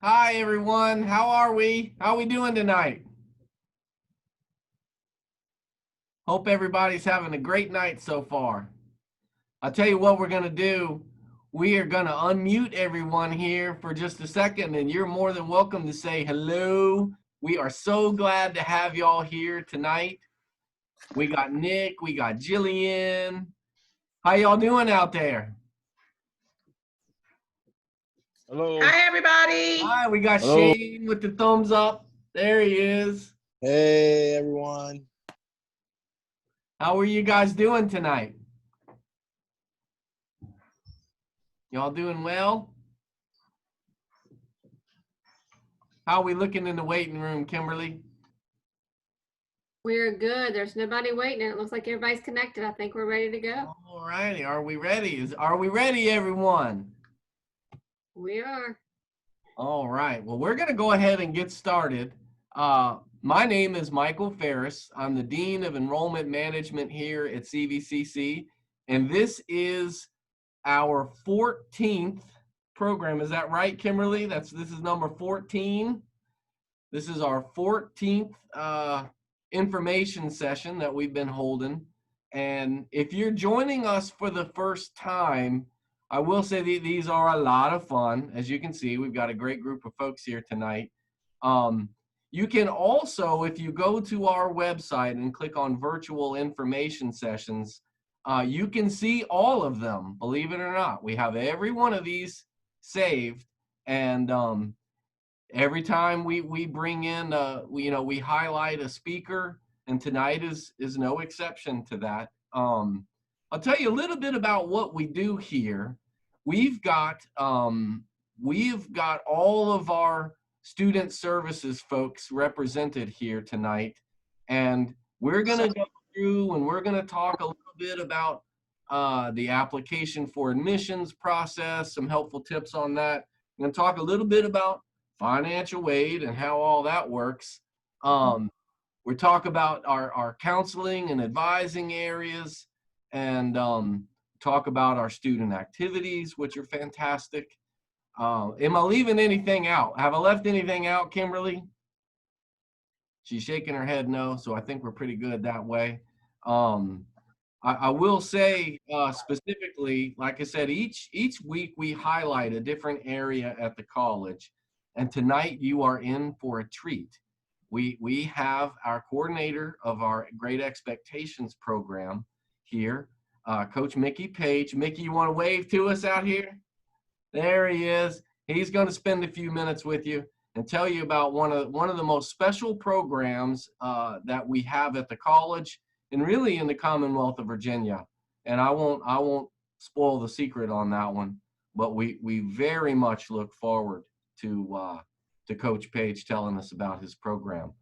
Hi, everyone. How are we? How are we doing tonight? Hope everybody's having a great night so far. I'll tell you what we're going to do. We are going to unmute everyone here for just a second, and you're more than welcome to say hello. We are so glad to have y'all here tonight. We got Nick, we got Jillian. How y'all doing out there? Hello. Hi, everybody. Hi, we got Hello. Shane with the thumbs up. There he is. Hey, everyone. How are you guys doing tonight? Y'all doing well? How are we looking in the waiting room, Kimberly? We're good. There's nobody waiting. It looks like everybody's connected. I think we're ready to go. All righty. Are we ready? Are we ready, everyone? We are. All right. Well, we're going to go ahead and get started. My name is Michael Ferris. I'm the Dean of Enrollment Management here at CVCC, and this is our 14th program. Is that right, Kimberly? This is number 14. This is our 14th information session that we've been holding. And if you're joining us for the first time, I will say that these are a lot of fun. As you can see, we've got a great group of folks here tonight. You can also, if you go to our website and click on virtual information sessions, you can see all of them, believe it or not. We have every one of these saved, and every time we bring in, we highlight a speaker, and tonight is no exception to that. I'll tell you a little bit about what we do here. We've got all of our student services folks represented here tonight, and we're going to go through and we're going to talk a little bit about the application for admissions process, some helpful tips on that. I'm going to talk a little bit about financial aid and how all that works. We talk about our counseling and advising areas, and talk about our student activities, which are fantastic. Am I leaving anything out? Have I left anything out, Kimberly? She's shaking her head no, so I think we're pretty good that way. I will say specifically, like I said, each week we highlight a different area at the college, and tonight you are in for a treat. We have our coordinator of our Great Expectations program here, Coach Mickey Page. Mickey, you want to wave to us out here? There he is. He's going to spend a few minutes with you and tell you about one of the most special programs that we have at the college and really in the Commonwealth of Virginia. And I won't spoil the secret on that one, but we very much look forward to Coach Page telling us about his program.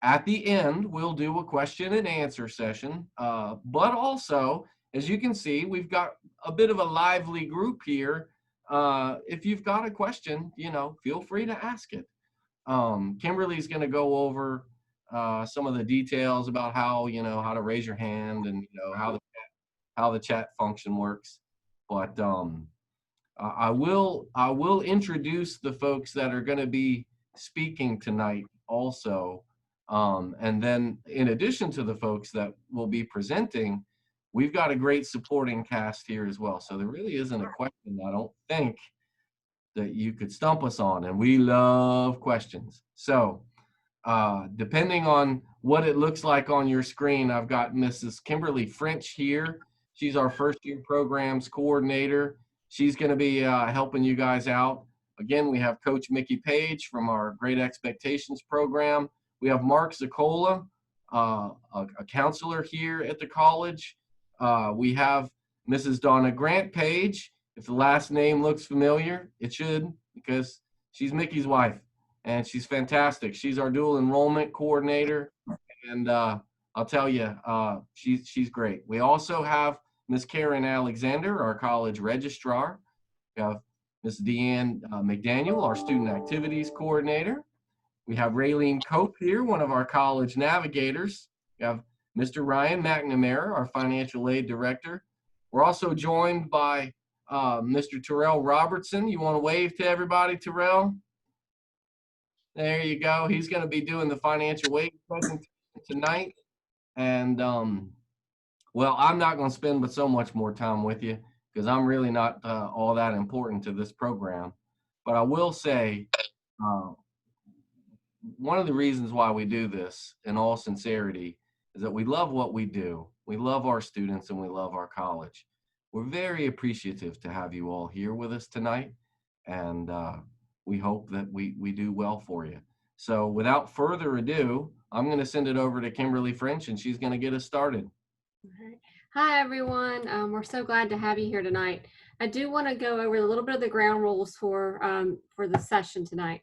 At the end, we'll do a question and answer session, but also, as you can see, we've got a bit of a lively group here. If you've got a question, feel free to ask it. Kimberly's going to go over some of the details about how to raise your hand and how the chat function works. But I will introduce the folks that are going to be speaking tonight also. And then in addition to the folks that will be presenting, we've got a great supporting cast here as well. So there really isn't a question, I don't think, that you could stump us on. And we love questions. So depending on what it looks like on your screen, I've got Mrs. Kimberly French here. She's our first year programs coordinator. She's going to be helping you guys out. Again, we have Coach Mickey Page from our Great Expectations program. We have Mark Zacola, a counselor here at the college. We have Mrs. Donna Grant Page. If the last name looks familiar, it should, because she's Mickey's wife, and she's fantastic. She's our dual enrollment coordinator, and I'll tell you, she's great. We also have Ms. Karen Alexander, our college registrar. We have Ms. Deanne McDaniel, our student activities coordinator. We have Raylene Cope here, one of our college navigators. We have Mr. Ryan McNamara, our financial aid director. We're also joined by Mr. Terrell Robertson. You want to wave to everybody, Terrell? There you go. He's going to be doing the financial aid presentation tonight. And, well, I'm not going to spend but so much more time with you because I'm really not all that important to this program. But I will say, one of the reasons why we do this, in all sincerity, is that we love what we do. We love our students and we love our college. We're very appreciative to have you all here with us tonight, and we hope that we do well for you. So without further ado, I'm going to send it over to Kimberly French, and she's going to get us started. All right. Hi, everyone. We're so glad to have you here tonight. I do want to go over a little bit of the ground rules for the session tonight.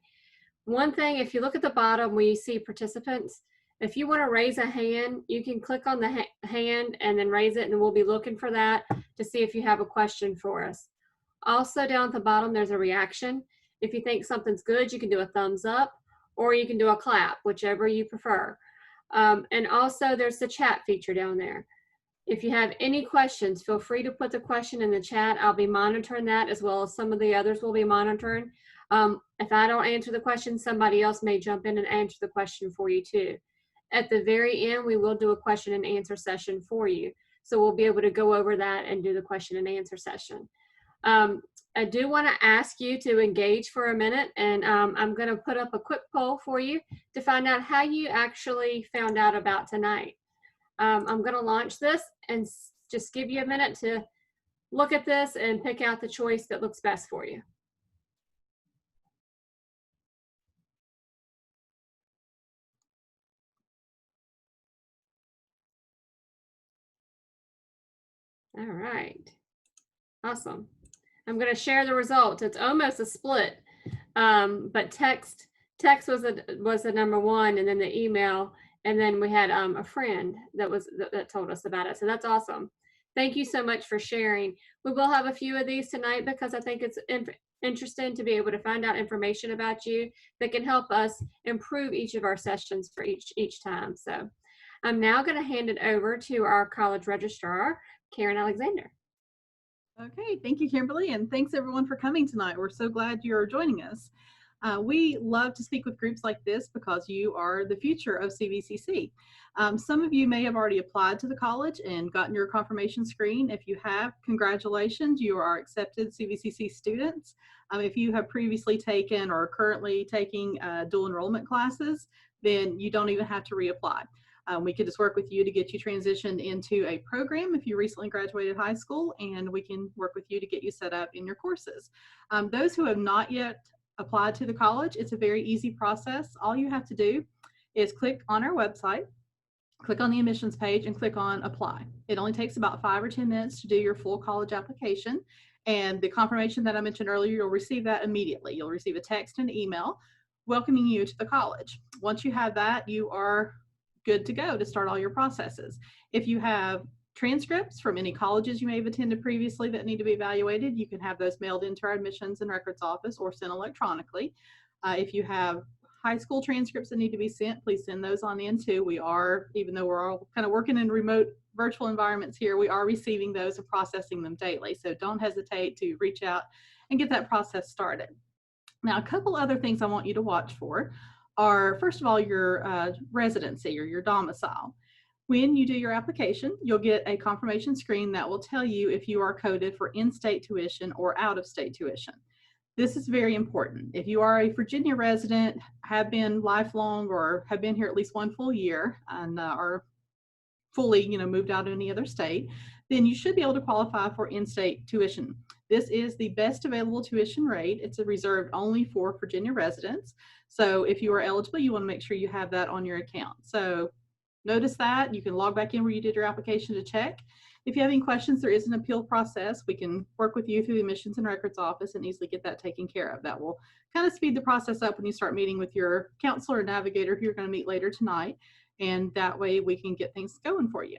One thing, if you look at the bottom where you see participants, if you want to raise a hand, you can click on the hand and then raise it, and we'll be looking for that to see if you have a question for us. Also down at the bottom, there's a reaction. If you think something's good, you can do a thumbs up or you can do a clap, whichever you prefer. And also there's the chat feature down there. If you have any questions, feel free to put the question in the chat. I'll be monitoring that as well as some of the others will be monitoring. If I don't answer the question, somebody else may jump in and answer the question for you too. At the very end, we will do a question and answer session for you. So we'll be able to go over that and do the question and answer session. I do want to ask you to engage for a minute, and I'm going to put up a quick poll for you to find out how you actually found out about tonight. I'm going to launch this and just give you a minute to look at this and pick out the choice that looks best for you. All right, awesome. I'm going to share the results. It's almost a split, but text was the number one, and then the email, and then we had a friend that told us about it. So that's awesome. Thank you so much for sharing. We will have a few of these tonight because I think it's interesting to be able to find out information about you that can help us improve each of our sessions for each time. So I'm now going to hand it over to our college registrar, Karen Alexander. Okay, thank you, Kimberly, and thanks everyone for coming tonight. We're so glad you're joining us. We love to speak with groups like this because you are the future of CVCC. Some of you may have already applied to the college and gotten your confirmation screen. If you have, congratulations, you are accepted CVCC students. If you have previously taken or are currently taking dual enrollment classes, then you don't even have to reapply. We could just work with you to get you transitioned into a program if you recently graduated high school, and we can work with you to get you set up in your courses. Those who have not yet applied to the college, it's a very easy process. All you have to do is click on our website, click on the admissions page, and click on apply. It only takes about 5 or 10 minutes to do your full college application, and the confirmation that I mentioned earlier, you'll receive that immediately. You'll receive a text and email welcoming you to the college. Once you have that, you are good to go to start all your processes. If you have transcripts from any colleges you may have attended previously that need to be evaluated, you can have those mailed into our admissions and records office or sent electronically. If you have high school transcripts that need to be sent, please send those on in too. We are, even though we're all kind of working in remote virtual environments here, we are receiving those and processing them daily. So don't hesitate to reach out and get that process started. Now, a couple other things I want you to watch for are, first of all, your residency or your domicile. When you do your application, you'll get a confirmation screen that will tell you if you are coded for in-state tuition or out-of-state tuition. This is very important. If you are a Virginia resident, have been lifelong, or have been here at least one full year and are fully, moved out of any other state, then you should be able to qualify for in-state tuition. This is the best available tuition rate. It's reserved only for Virginia residents. So if you are eligible, you want to make sure you have that on your account. So notice that. You can log back in where you did your application to check. If you have any questions, there is an appeal process. We can work with you through the admissions and records office and easily get that taken care of. That will kind of speed the process up when you start meeting with your counselor or navigator who you're going to meet later tonight. And that way we can get things going for you.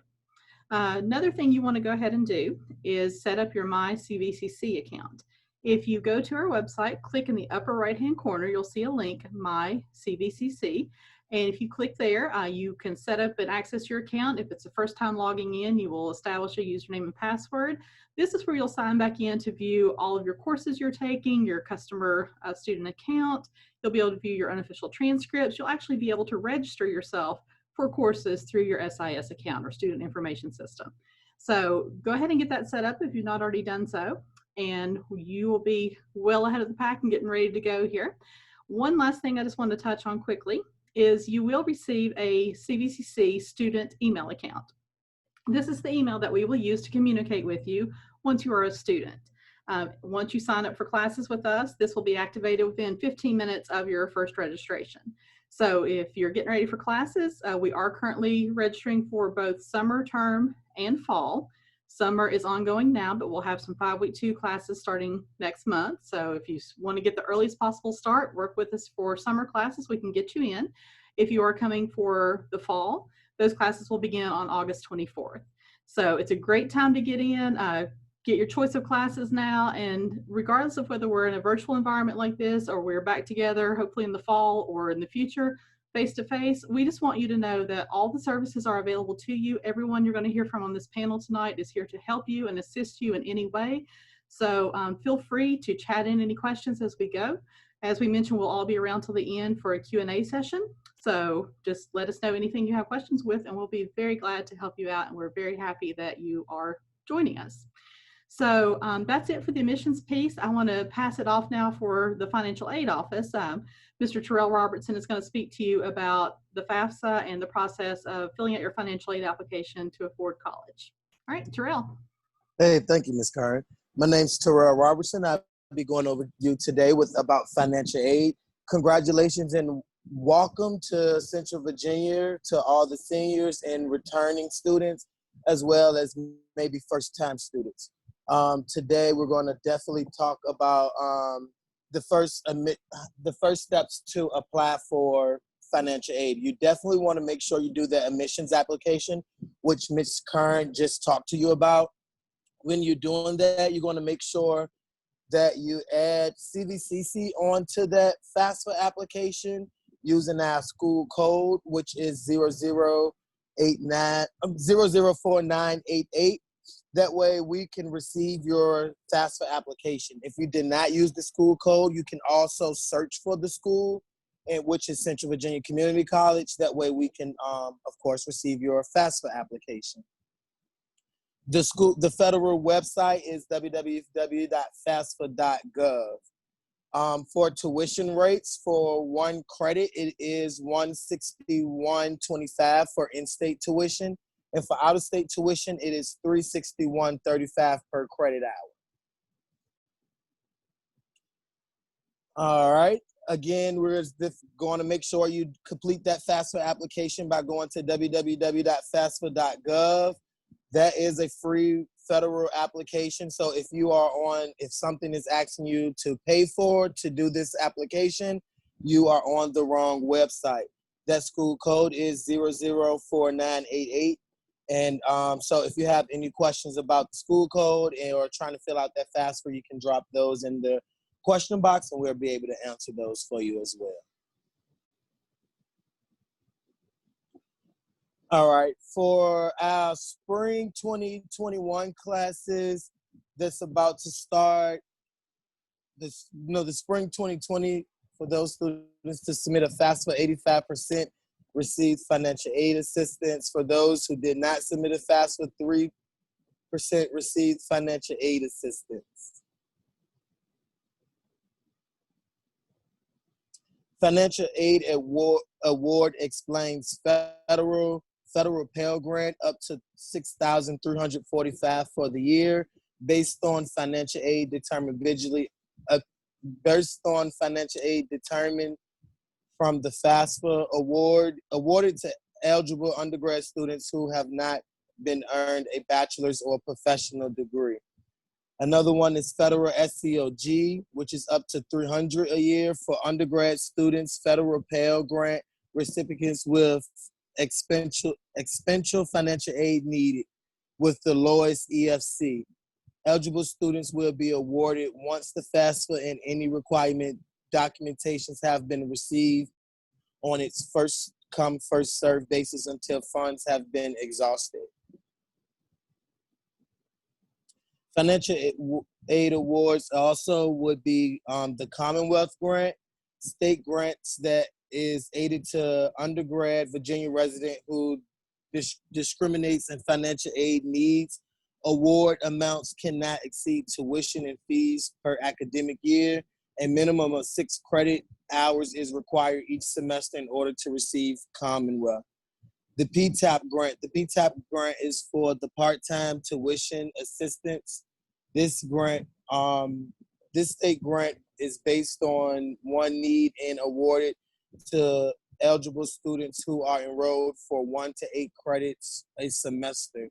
Another thing you want to go ahead and do is set up your My CVCC account. If you go to our website, click in the upper right hand corner, you'll see a link, My CVCC, And if you click there, you can set up and access your account. If it's the first time logging in, you will establish a username and password. This is where you'll sign back in to view all of your courses you're taking, your customer student account. You'll be able to view your unofficial transcripts. You'll actually be able to register yourself for courses through your SIS account or student information system. So go ahead and get that set up if you've not already done so, and you will be well ahead of the pack and getting ready to go here. One last thing I just want to touch on quickly is you will receive a CVCC student email account. This is the email that we will use to communicate with you once you are a student. Once you sign up for classes with us, this will be activated within 15 minutes of your first registration. So if you're getting ready for classes, we are currently registering for both summer term and fall. Summer is ongoing now, but we'll have some 5-week 2 classes starting next month. So if you want to get the earliest possible start, work with us for summer classes, we can get you in. If you are coming for the fall, those classes will begin on August 24th. So it's a great time to get in, get your choice of classes now. And regardless of whether we're in a virtual environment like this or we're back together, hopefully in the fall or in the future, face-to-face, we just want you to know that all the services are available to you. Everyone you're going to hear from on this panel tonight is here to help you and assist you in any way. So feel free to chat in any questions as we go. As we mentioned, we'll all be around till the end for a Q&A session. So just let us know anything you have questions with, and we'll be very glad to help you out. And we're very happy that you are joining us. So that's it for the admissions piece. I want to pass it off now for the financial aid office. Mr. Terrell Robertson is going to speak to you about the FAFSA and the process of filling out your financial aid application to afford college. All right, Terrell. Hey, thank you, Ms. Curran. My name's Terrell Robertson. I'll be going over you today about financial aid. Congratulations and welcome to Central Virginia, to all the seniors and returning students, as well as maybe first-time students. Today, we're going to definitely talk about the first steps to apply for financial aid. You definitely want to make sure you do the admissions application, which Ms. Curran just talked to you about. When you're doing that, you're going to make sure that you add CVCC onto that FAFSA application using our school code, which is 004988. That way we can receive your FAFSA application. If you did not use the school code, you can also search for the school, which is Central Virginia Community College. That way we can, of course, receive your FAFSA application. The federal website is www.fasfa.gov. For tuition rates, for one credit, it is $161.25 for in-state tuition. And for out-of-state tuition, it is $361.35 per credit hour. All right. Again, we're going to make sure you complete that FAFSA application by going to www.fasfa.gov. That is a free federal application. So if something is asking you to pay for to do this application, you are on the wrong website. That school code is 004988. And so if you have any questions about the school code or trying to fill out that FAFSA, you can drop those in the question box and we'll be able to answer those for you as well. All right, for our spring 2021 classes that's about to start, the spring 2020, for those students to submit a FAFSA, 85% receive financial aid assistance. For those who did not submit a FAFSA, 3% received financial aid assistance. Financial aid award explains federal Pell Grant up to $6,345 for the year, based on financial aid determined from the FAFSA awarded to eligible undergrad students who have not been earned a bachelor's or professional degree. Another one is federal SCOG, which is up to $300 a year for undergrad students, federal Pell Grant recipients with expensive financial aid needed with the lowest EFC. Eligible students will be awarded once the FAFSA and any requirement documentations have been received on its first come, first served basis until funds have been exhausted. Financial aid awards also would be the Commonwealth Grant, state grants that is aided to undergrad Virginia resident who discriminates in financial aid needs. Award amounts cannot exceed tuition and fees per academic year. A minimum of 6 credit hours is required each semester in order to receive Commonwealth. The PTAP grant. The PTAP grant is for the part-time tuition assistance. This grant, this state grant is based on one need and awarded to eligible students who are enrolled for 1 to 8 credits a semester,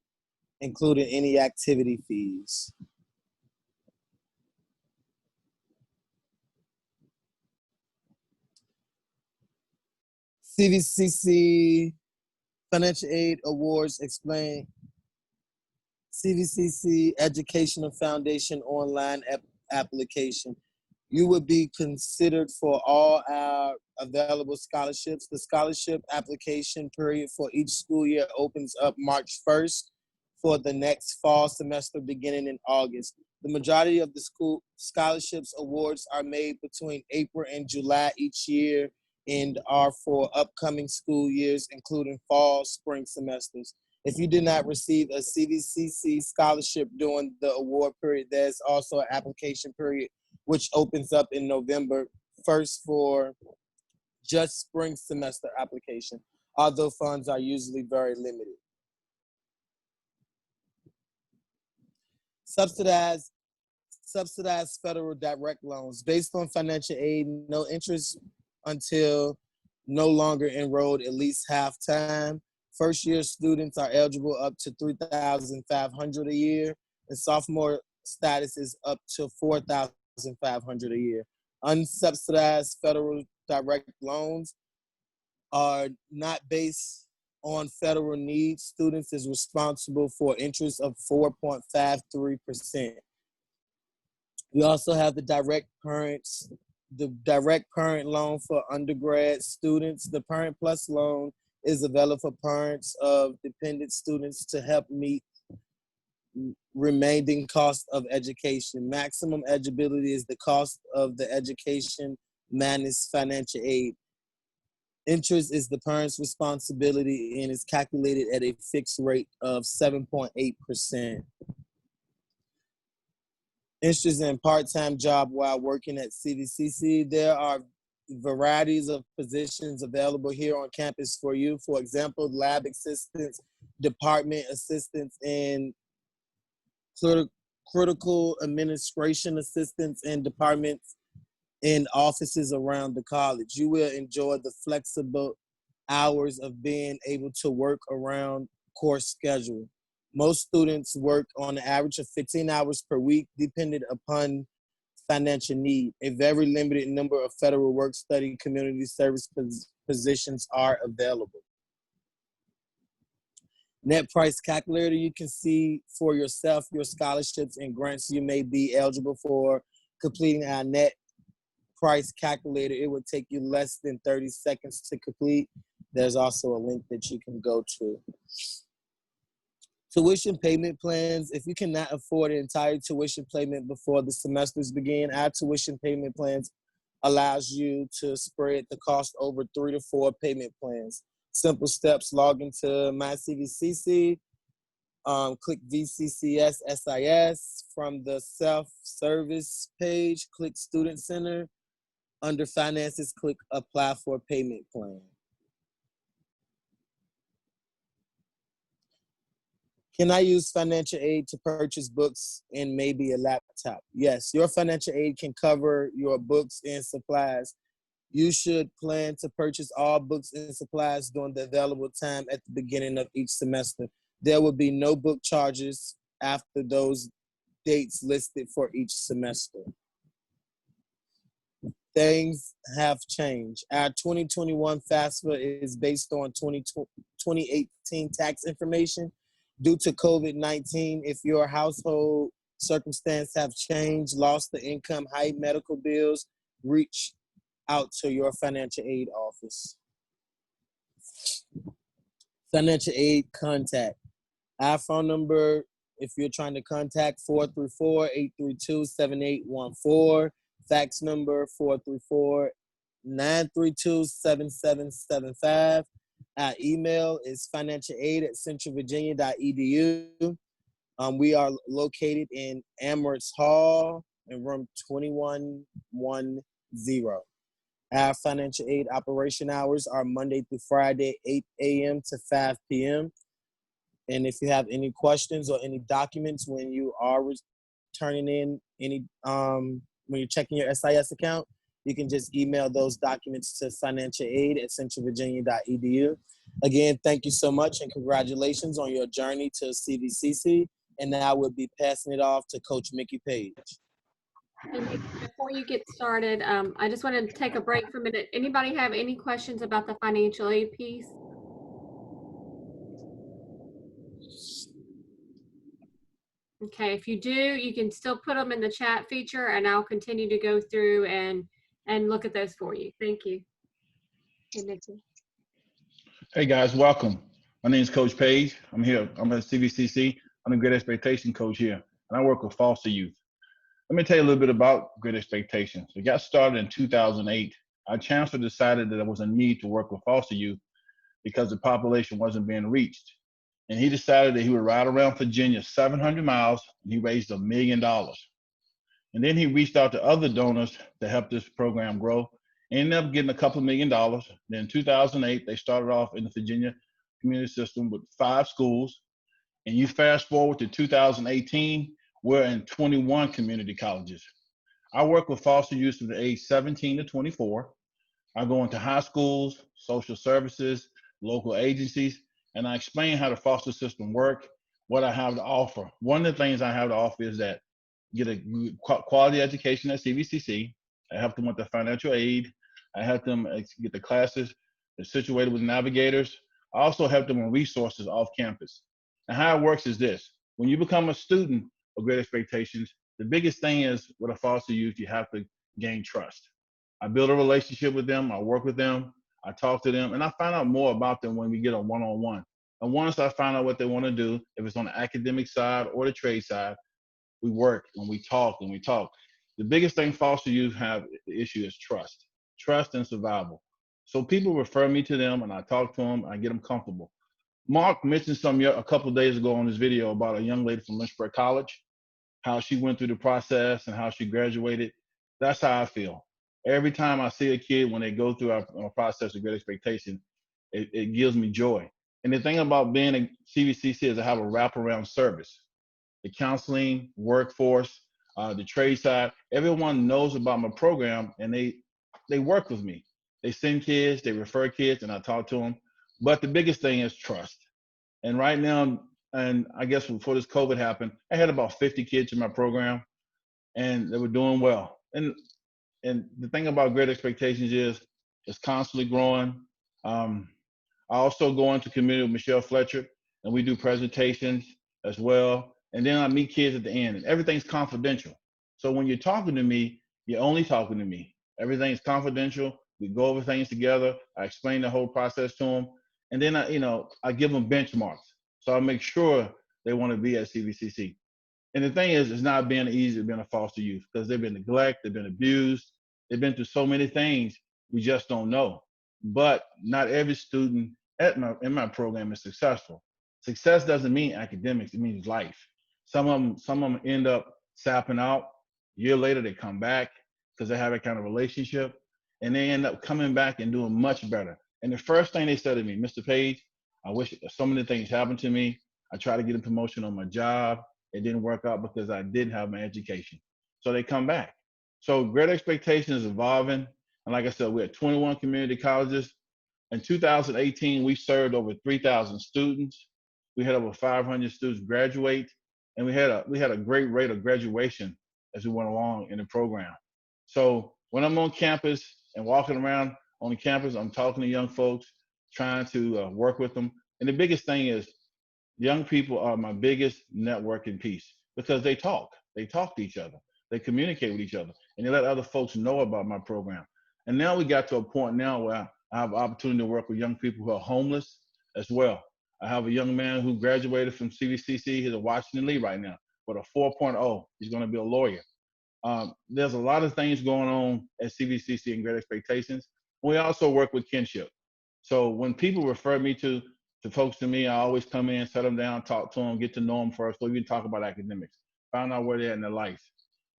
including any activity fees. CVCC Financial Aid Awards explain. CVCC Educational Foundation online application. You would be considered for all our available scholarships. The scholarship application period for each school year opens up March 1st for the next fall semester beginning in August. The majority of the school scholarships awards are made between April and July each year and are for upcoming school years, including fall, spring semesters. If you did not receive a CVCC scholarship during the award period, there's also an application period which opens up in November 1st for just spring semester application, although funds are usually very limited. Subsidized federal direct loans. Based on financial aid, no interest until no longer enrolled at least half time. First year students are eligible up to $3,500 a year, and sophomore status is up to $4,500 a year. Unsubsidized federal direct loans are not based on federal needs. Students is responsible for interest of 4.53%. We also have the direct parent loan for undergrad students. The Parent Plus loan is available for parents of dependent students to help meet remaining cost of education. Maximum eligibility is the cost of the education minus financial aid. Interest is the parent's responsibility and is calculated at a fixed rate of 7.8%. Interest in part-time job while working at CVCC. There are varieties of positions available here on campus for you. For example, lab assistants, department assistants, and critical administration assistants in departments and offices around the college. You will enjoy the flexible hours of being able to work around course schedule. Most students work on an average of 15 hours per week, dependent upon financial need. A very limited number of federal work study community service positions are available. Net price calculator, you can see for yourself your scholarships and grants you may be eligible for. Completing our net price calculator, it would take you less than 30 seconds to complete. There's also a link that you can go to. Tuition payment plans. If you cannot afford an entire tuition payment before the semesters begin, our tuition payment plans allows you to spread the cost over 3 to 4 payment plans. Simple steps: log into My CVCC, click VCCS SIS. From the self-service page, click Student Center. Under Finances, click Apply for Payment Plan. Can I use financial aid to purchase books and maybe a laptop? Yes, your financial aid can cover your books and supplies. You should plan to purchase all books and supplies during the available time at the beginning of each semester. There will be no book charges after those dates listed for each semester. Things have changed. Our 2021 FAFSA is based on 2018 tax information. Due to COVID-19, if your household circumstance have changed, lost the income, high medical bills, reach out to your financial aid office. Financial aid contact. Our phone number, if you're trying to contact, 434-832-7814. Fax number 434-932-7775. Our email is financialaid@centralvirginia.edu. We are located in Amherst Hall in room 2110. Our financial aid operation hours are Monday through Friday, 8 a.m. to 5 p.m. And if you have any questions or any documents when you are turning in any, when you're checking your SIS account, you can just email those documents to financialaid@centralvirginia.edu. Again, thank you so much and congratulations on your journey to CVCC. And now we'll be passing it off to Coach Mickey Page. And before you get started, I just want to take a break for a minute. Anybody have any questions about the financial aid piece? Okay, if you do, you can still put them in the chat feature and I'll continue to go through and look at those for you. Thank you. Hey, Nikki. Hey guys, welcome. My name is Coach Page. I'm here. I'm at CVCC. I'm the Great Expectation coach here, and I work with foster youth. Let me tell you a little bit about Great Expectations. It got started in 2008. Our chancellor decided that there was a need to work with foster youth because the population wasn't being reached. And he decided that he would ride around Virginia 700 miles, and he raised $1 million. And then he reached out to other donors to help this program grow. Ended up getting a couple $1 million. Then in 2008, they started off in the Virginia community system with 5 schools. And you fast forward to 2018, we're in 21 community colleges. I work with foster youth from the age 17 to 24. I go into high schools, social services, local agencies, and I explain how the foster system works, what I have to offer. One of the things I have to offer is that get a quality education at CVCC. I help them with the financial aid. I help them get the classes. They're situated with navigators. I also help them with resources off campus. And how it works is this. When you become a student of Great Expectations, the biggest thing is with a foster youth, you have to gain trust. I build a relationship with them. I work with them. I talk to them. And I find out more about them when we get a one-on-one. And once I find out what they want to do, if it's on the academic side or the trade side, we work and we talk and we talk. The biggest thing foster youth have the issue is trust and survival. So people refer me to them and I talk to them, I get them comfortable. Mark mentioned a couple of days ago on this video about a young lady from Lynchburg College, how she went through the process and how she graduated. That's how I feel. Every time I see a kid, when they go through our process of Great Expectation, it gives me joy. And the thing about being a CVCC is I have a wraparound service. The counseling, workforce, the trade side, everyone knows about my program and they work with me. They send kids, they refer kids, and I talk to them. But the biggest thing is trust. And right now, and I guess before this COVID happened, I had about 50 kids in my program and they were doing well. And the thing about Great Expectations is it's constantly growing. I also go into community with Michelle Fletcher and we do presentations as well. And then I meet kids at the end and everything's confidential. So when you're talking to me, you're only talking to me. Everything's confidential. We go over things together. I explain the whole process to them. And then I give them benchmarks. So I make sure they want to be at CVCC. And the thing is, it's not been easy being a foster youth because they've been neglected, they've been abused, they've been through so many things we just don't know. But not every student in my program is successful. Success doesn't mean academics, it means life. Some of them end up sapping out. A year later, they come back because they have that kind of relationship, and they end up coming back and doing much better. And the first thing they said to me, Mr. Page, I wish so many things happened to me. I tried to get a promotion on my job. It didn't work out because I didn't have my education. So they come back. So Great Expectations is evolving. And like I said, we're at 21 community colleges. In 2018, we served over 3,000 students. We had over 500 students graduate. And we had a great rate of graduation as we went along in the program. So when I'm on campus and walking around on the campus, I'm talking to young folks, trying to work with them. And the biggest thing is young people are my biggest networking piece because they talk to each other, they communicate with each other, and they let other folks know about my program. And now we got to a point now where I have an opportunity to work with young people who are homeless as well. I have a young man who graduated from CVCC. He's at Washington Lee right now with a 4.0. He's going to be a lawyer. There's a lot of things going on at CVCC and Great Expectations. We also work with kinship. So when people refer me to folks to me, I always come in, set them down, talk to them, get to know them first, so we can talk about academics, find out where they're at in their life.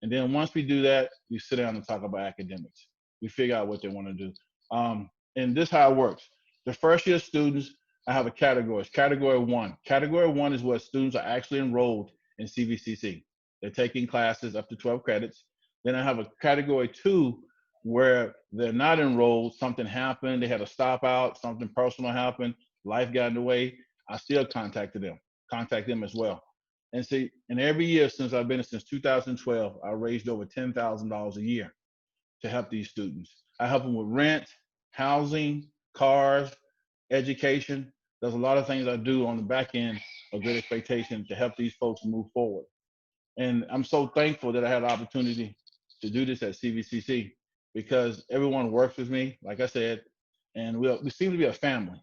And then once we do that, we sit down and talk about academics. We figure out what they want to do. And this is how it works. The first year students, I have a category. Category 1. Category 1 is where students are actually enrolled in CVCC. They're taking classes up to 12 credits. Then I have a category 2 where they're not enrolled. Something happened. They had to stop out. Something personal happened. Life got in the way. I still contact them as well. And see, and every year since I've been here since 2012, I raised over $10,000 a year to help these students. I help them with rent, housing, cars, education. There's a lot of things I do on the back end of Great Expectation to help these folks move forward. And I'm so thankful that I had the opportunity to do this at CVCC because everyone works with me, like I said, and we seem to be a family.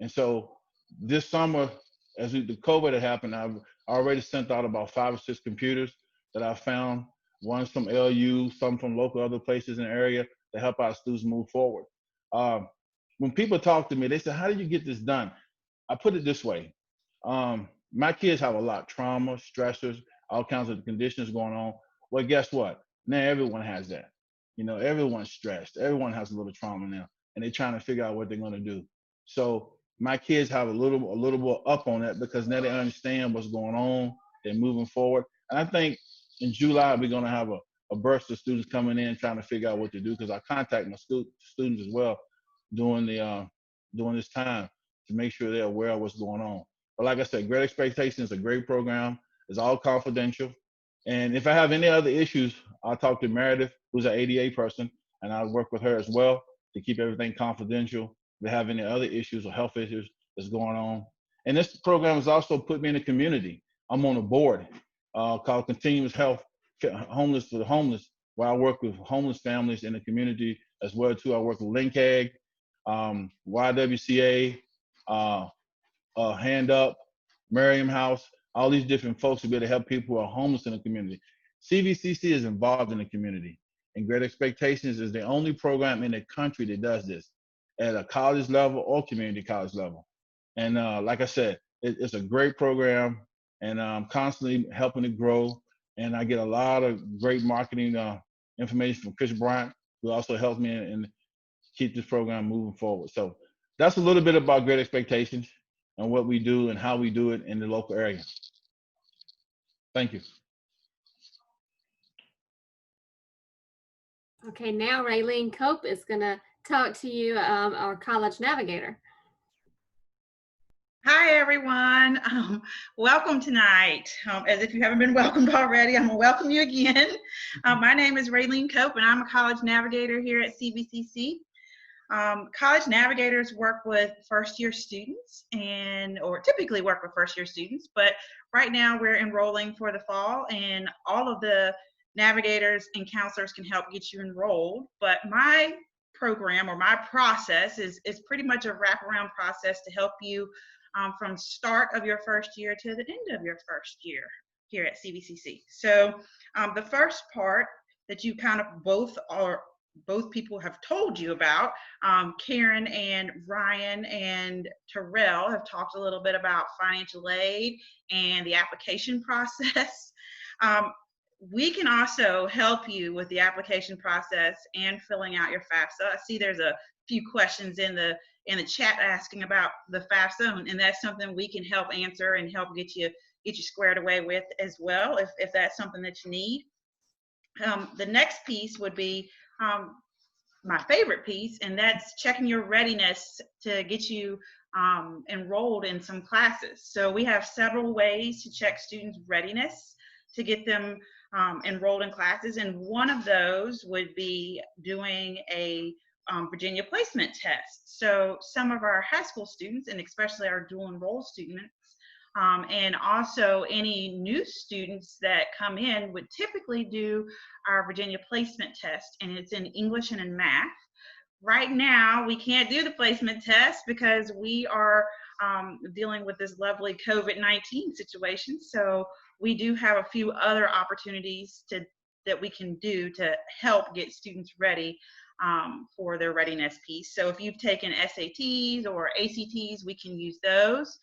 And so this summer, as the COVID had happened, I've already sent out about 5 or 6 computers that I found, one's from LU, some from local other places in the area to help our students move forward. When people talk to me, they say, how did you get this done? I put it this way. My kids have a lot of trauma, stressors, all kinds of conditions going on. Well, guess what? Now everyone has that. You know, everyone's stressed. Everyone has a little trauma now, and they're trying to figure out what they're going to do. So my kids have a little bit up on that because now they understand what's going on. They're moving forward. And I think in July, we're going to have a burst of students coming in trying to figure out what to do because I contact my students as well during this time to make sure they're aware of what's going on. But like I said, Great Expectations is a great program. It's all confidential. And if I have any other issues, I'll talk to Meredith, who's an ADA person, and I'll work with her as well to keep everything confidential. If they have any other issues or health issues that's going on. And this program has also put me in the community. I'm on a board called Continuous Health Homeless for the Homeless, where I work with homeless families in the community as well too. I work with LinkEgg, YWCA, Hand Up, Miriam House, all these different folks to be able to help people who are homeless in the community. CVCC is involved in the community, and Great Expectations is the only program in the country that does this at a college level or community college level. And like I said, it's a great program, and I'm constantly helping it grow. And I get a lot of great marketing information from Chris Bryant, who also helps me and keep this program moving forward. So that's a little bit about Great Expectations and what we do and how we do it in the local area. Thank you. Okay, now Raylene Cope is going to talk to you, our college navigator. Hi, everyone. Welcome tonight. As if you haven't been welcomed already, I'm going to welcome you again. My name is Raylene Cope, and I'm a college navigator here at CVCC. College navigators work with first-year students or typically work with first-year students, but right now we're enrolling for the fall, and all of the navigators and counselors can help get you enrolled. But my program or my process is pretty much a wraparound process to help you from start of your first year to the end of your first year here at CVCC. So the first part that you kind of both people have told you about, Karen and Ryan and Terrell have talked a little bit about financial aid and the application process. We can also help you with the application process and filling out your FAFSA. I see there's a few questions in the chat asking about the FAFSA, and that's something we can help answer and help get you squared away with as well if that's something that you need. The next piece would be my favorite piece, and that's checking your readiness to get you enrolled in some classes. So we have several ways to check students' readiness to get them enrolled in classes, and one of those would be doing a Virginia placement test. So some of our high school students, and especially our dual enroll students, and also any new students that come in would typically do our Virginia placement test, and it's in English and in math. right now we can't do the placement test because we are dealing with this lovely COVID-19 situation. So we do have a few other opportunities that we can do to help get students ready for their readiness piece. So if you've taken SATs or ACTs, we can use those.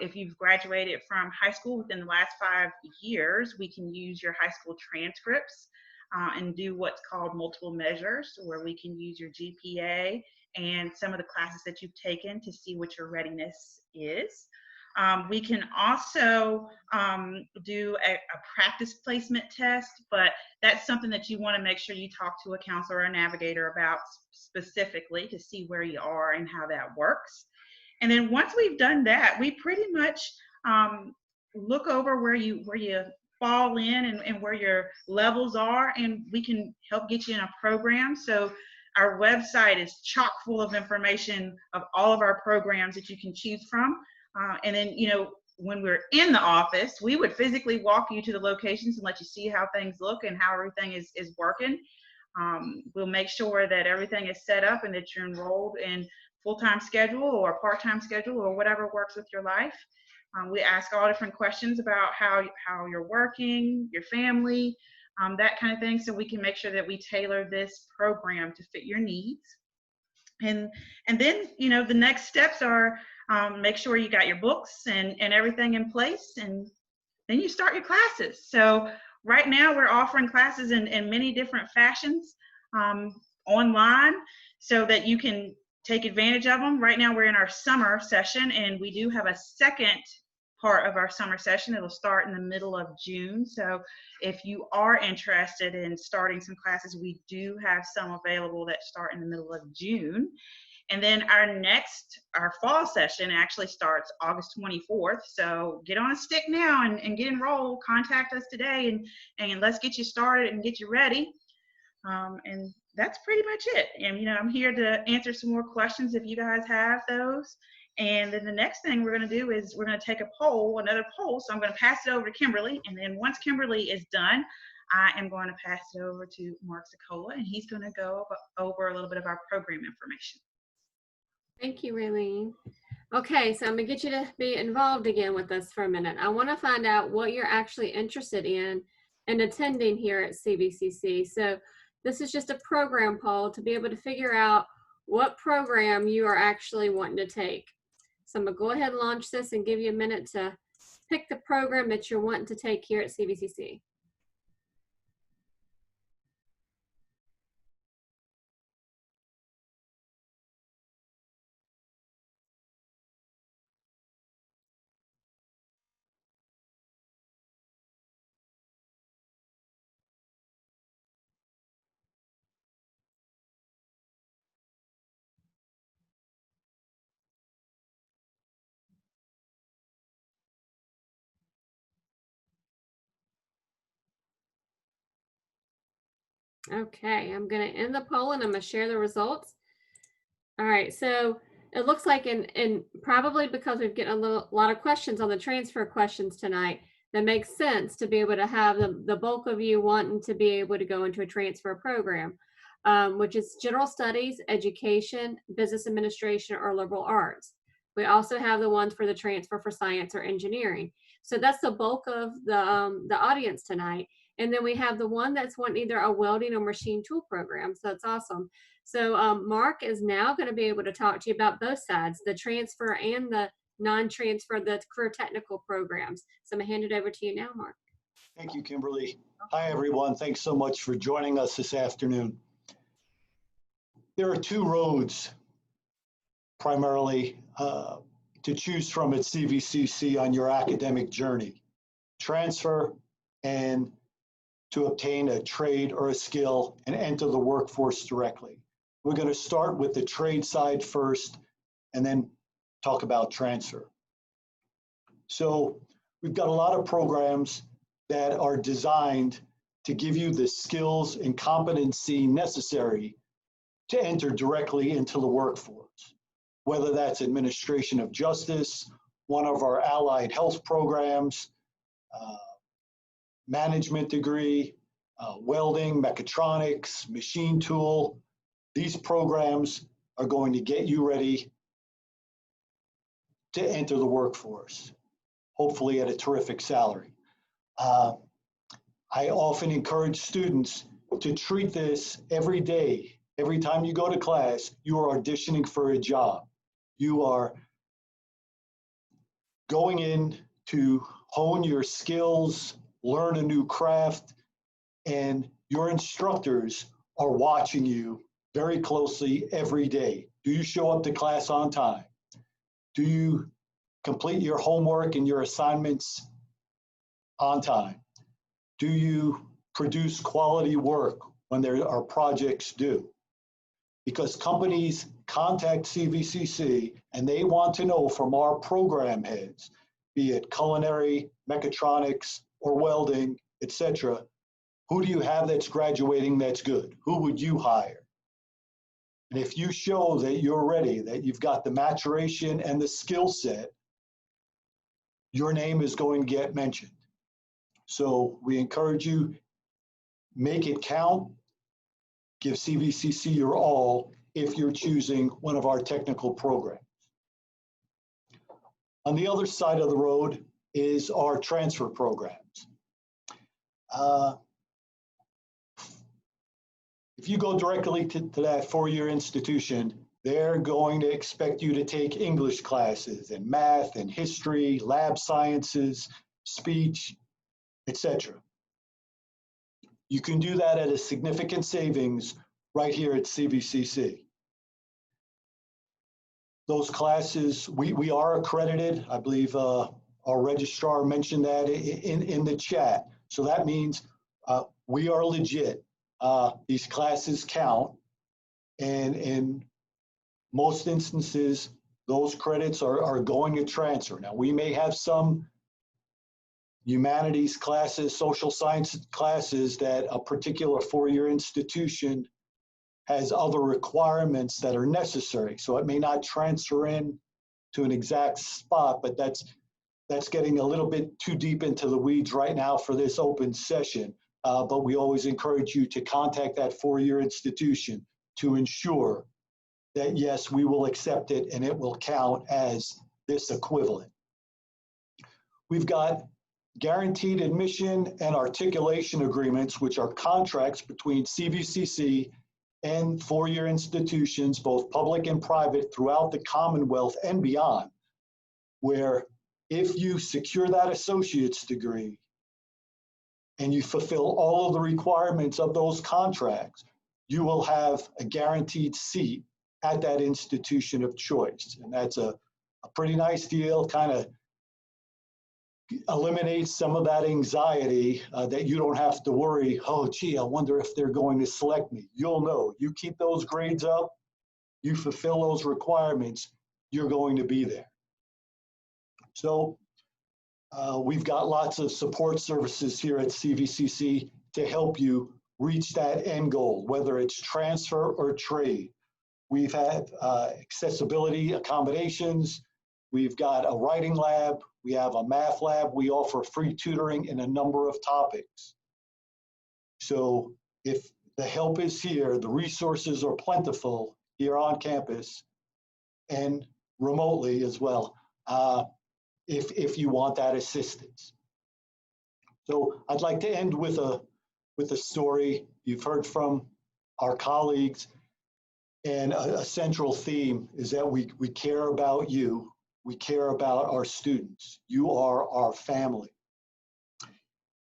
If you've graduated from high school within the last 5 years, we can use your high school transcripts and do what's called multiple measures, where we can use your GPA and some of the classes that you've taken to see what your readiness is. We can also do a practice placement test, but that's something that you want to make sure you talk to a counselor or a navigator about specifically to see where you are and how that works. And then once we've done that, we pretty much look over where you fall in and where your levels are, and we can help get you in a program. So our website is chock full of information of all of our programs that you can choose from. And then, you know, when we're in the office, we would physically walk you to the locations and let you see how things look and how everything is working. We'll make sure that everything is set up and that you're enrolled in full-time schedule or part-time schedule or whatever works with your life. We ask all different questions about how you're working, your family, that kind of thing, so we can make sure that we tailor this program to fit your needs. And then, you know, the next steps are make sure you got your books and everything in place, and then you start your classes. So right now we're offering classes in many different fashions online so that you can take advantage of them. Right now we're in our summer session, and we do have a second part of our summer session. It'll start in the middle of June. So if you are interested in starting some classes, we do have some available that start in the middle of June. And then our fall session actually starts August 24th. So get on a stick now and get enrolled. Contact us today and let's get you started and get you ready. And that's pretty much it. And, you know, I'm here to answer some more questions if you guys have those. And then the next thing we're going to do is we're going to take another poll. So I'm going to pass it over to Kimberly. And then once Kimberly is done, I am going to pass it over to Mark Zicola, and he's going to go over a little bit of our program information. Thank you, Raylene. Okay, so I'm going to get you to be involved again with us for a minute. I want to find out what you're actually interested in and attending here at CVCC. So this is just a program poll to be able to figure out what program you are actually wanting to take. So I'm going to go ahead and launch this and give you a minute to pick the program that you're wanting to take here at CVCC. Okay, I'm going to end the poll and I'm going to share the results. All right, so it looks like, and probably because we've gotten a lot of questions on the transfer questions tonight, that makes sense to be able to have the bulk of you wanting to be able to go into a transfer program, which is general studies, education, business administration, or liberal arts. We also have the ones for the transfer for science or engineering. So that's the bulk of the audience tonight. And then we have the one that's wanting either a welding or machine tool program. So that's awesome. So Mark is now going to be able to talk to you about both sides, the transfer and the non-transfer, the career technical programs. So I'm going to hand it over to you now, Mark. Thank you, Kimberly. Hi, everyone. Thanks so much for joining us this afternoon. There are two roads primarily to choose from at CVCC on your academic journey: transfer and to obtain a trade or a skill and enter the workforce directly. We're going to start with the trade side first and then talk about transfer. So we've got a lot of programs that are designed to give you the skills and competency necessary to enter directly into the workforce, whether that's administration of justice, one of our allied health programs, management degree, welding, mechatronics, machine tool, These programs are going to get you ready to enter the workforce, hopefully at a terrific salary. I often encourage students to treat this every day. Every time you go to class, you are auditioning for a job. You are going in to hone your skills, learn a new craft, and your instructors are watching you very closely every day. Do you show up to class on time? Do you complete your homework and your assignments on time? Do you produce quality work when there are projects due? Because companies contact CVCC and they want to know from our program heads, be it culinary, mechatronics, or welding, etc., who do you have that's graduating that's good? Who would you hire? And if you show that you're ready, that you've got the maturation and the skill set, your name is going to get mentioned. So we encourage you, make it count, give CVCC your all if you're choosing one of our technical programs. On the other side of the road is our transfer programs. If you go directly to that four-year institution, they're going to expect you to take English classes and math and history, lab sciences, speech, etc. You can do that at a significant savings right here at CVCC. Those classes, we are accredited. I believe our registrar mentioned that in the chat. So that means we are legit. These classes count, and in most instances, those credits are going to transfer. Now, we may have some humanities classes, social science classes that a particular four-year institution has other requirements that are necessary. So it may not transfer in to an exact spot, but that's getting a little bit too deep into the weeds right now for this open session. But we always encourage you to contact that four-year institution to ensure that, yes, we will accept it and it will count as this equivalent. We've got guaranteed admission and articulation agreements, which are contracts between CVCC and four-year institutions, both public and private, throughout the Commonwealth and beyond, where if you secure that associate's degree and you fulfill all of the requirements of those contracts, you will have a guaranteed seat at that institution of choice. And that's a pretty nice deal, kind of eliminates some of that anxiety that you don't have to worry, oh, gee, I wonder if they're going to select me. You'll know. You keep those grades up, you fulfill those requirements, you're going to be there. So we've got lots of support services here at CVCC to help you reach that end goal, whether it's transfer or trade. We've had accessibility accommodations. We've got a writing lab. We have a math lab. We offer free tutoring in a number of topics. So if the help is here, the resources are plentiful here on campus and remotely as well, if you want that assistance. So I'd like to end with a story. You've heard from our colleagues, and a central theme is that we care about you. We care about our students. You are our family.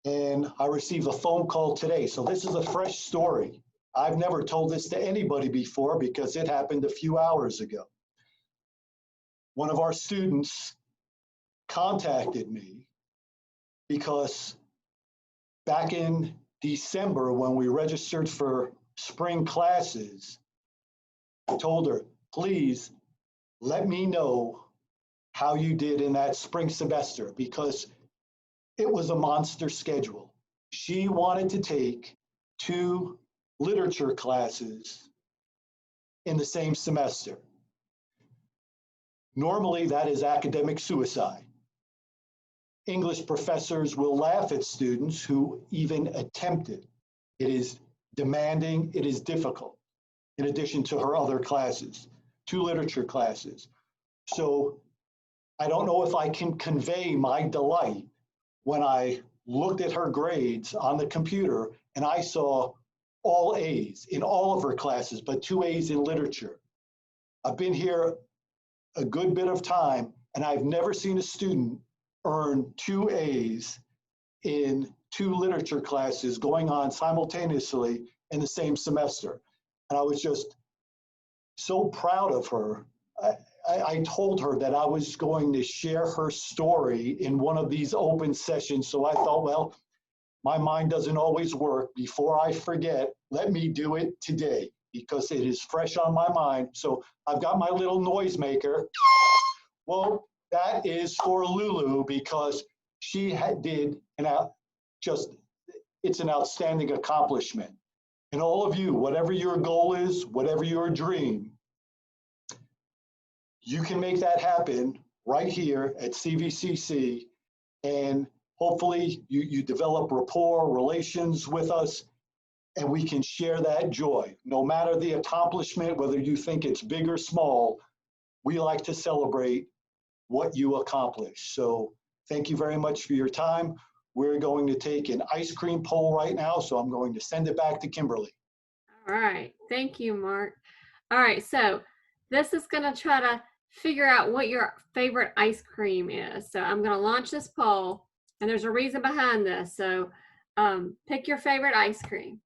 And I received a phone call today. So this is a fresh story. I've never told this to anybody before because it happened a few hours ago. One of our students contacted me because back in December when we registered for spring classes, I told her, please let me know how you did in that spring semester, because it was a monster schedule. She wanted to take 2 literature classes in the same semester. Normally, that is academic suicide. English professors will laugh at students who even attempt it. It is demanding, it is difficult. in addition to her other classes, 2 literature classes. So I don't know if I can convey my delight when I looked at her grades on the computer and I saw all A's in all of her classes, but 2 A's in literature. I've been here a good bit of time and I've never seen a student earn 2 A's in 2 literature classes going on simultaneously in the same semester. And I was just so proud of her. I told her that I was going to share her story in one of these open sessions. So I thought, well, my mind doesn't always work. Before I forget, let me do it today because it is fresh on my mind. So I've got my little noisemaker. Well, that is for Lulu because she did it's an outstanding accomplishment. And all of you, whatever your goal is, whatever your dream, you can make that happen right here at CVCC. And hopefully you develop rapport, relations with us, and we can share that joy. No matter the accomplishment, whether you think it's big or small, we like to celebrate what you accomplish. So thank you very much for your time. We're going to take an ice cream poll right now, so I'm going to send it back to Kimberly. All right, thank you, Mark. All right, so this is gonna try to figure out what your favorite ice cream is. So I'm gonna launch this poll, and there's a reason behind this. So pick your favorite ice cream.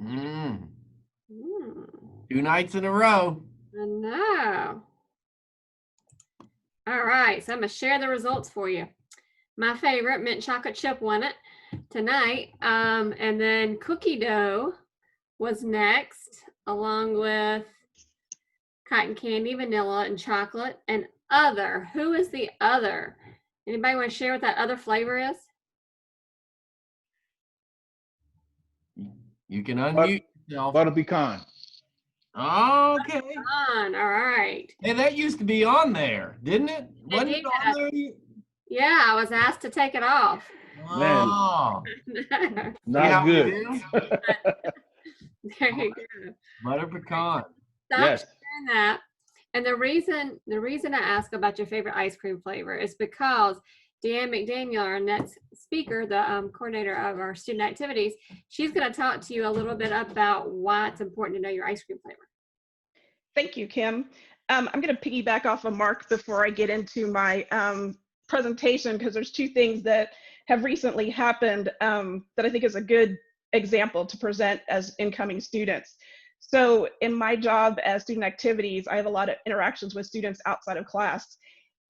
Mm. 2 nights in a row. I know. All right, so I'm gonna share the results for you. My favorite, mint chocolate chip, won it tonight. And then cookie dough was next, along with cotton candy, vanilla, and chocolate. And other, who is the other? Anybody want to share what that other flavor is? You can unmute yourself. Butter pecan. Okay. All right. Hey, that used to be on there, didn't it? Wasn't it on there? Yeah, I was asked to take it off. Oh. Not good. There you go. Butter pecan. Stop Yes. sharing that. And the reason I ask about your favorite ice cream flavor is because Deanne McDaniel, our next speaker, the coordinator of our student activities, she's going to talk to you a little bit about why it's important to know your ice cream flavor. Thank you, Kim. I'm going to piggyback off of Mark before I get into my presentation, because there's 2 things that have recently happened that I think is a good example to present as incoming students. So in my job as student activities, I have a lot of interactions with students outside of class.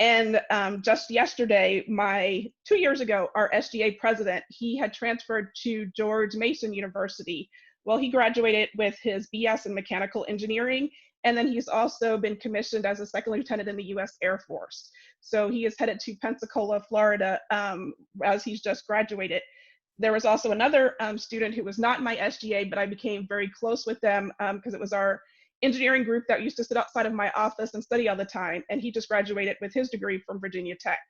And just yesterday, 2 years ago, our SGA president, he had transferred to George Mason University. Well, he graduated with his BS in mechanical engineering, and then he's also been commissioned as a second lieutenant in the U.S. Air Force. So he is headed to Pensacola, Florida, as he's just graduated. There was also another student who was not in my SGA, but I became very close with them because it was our engineering group that used to sit outside of my office and study all the time, and he just graduated with his degree from Virginia Tech.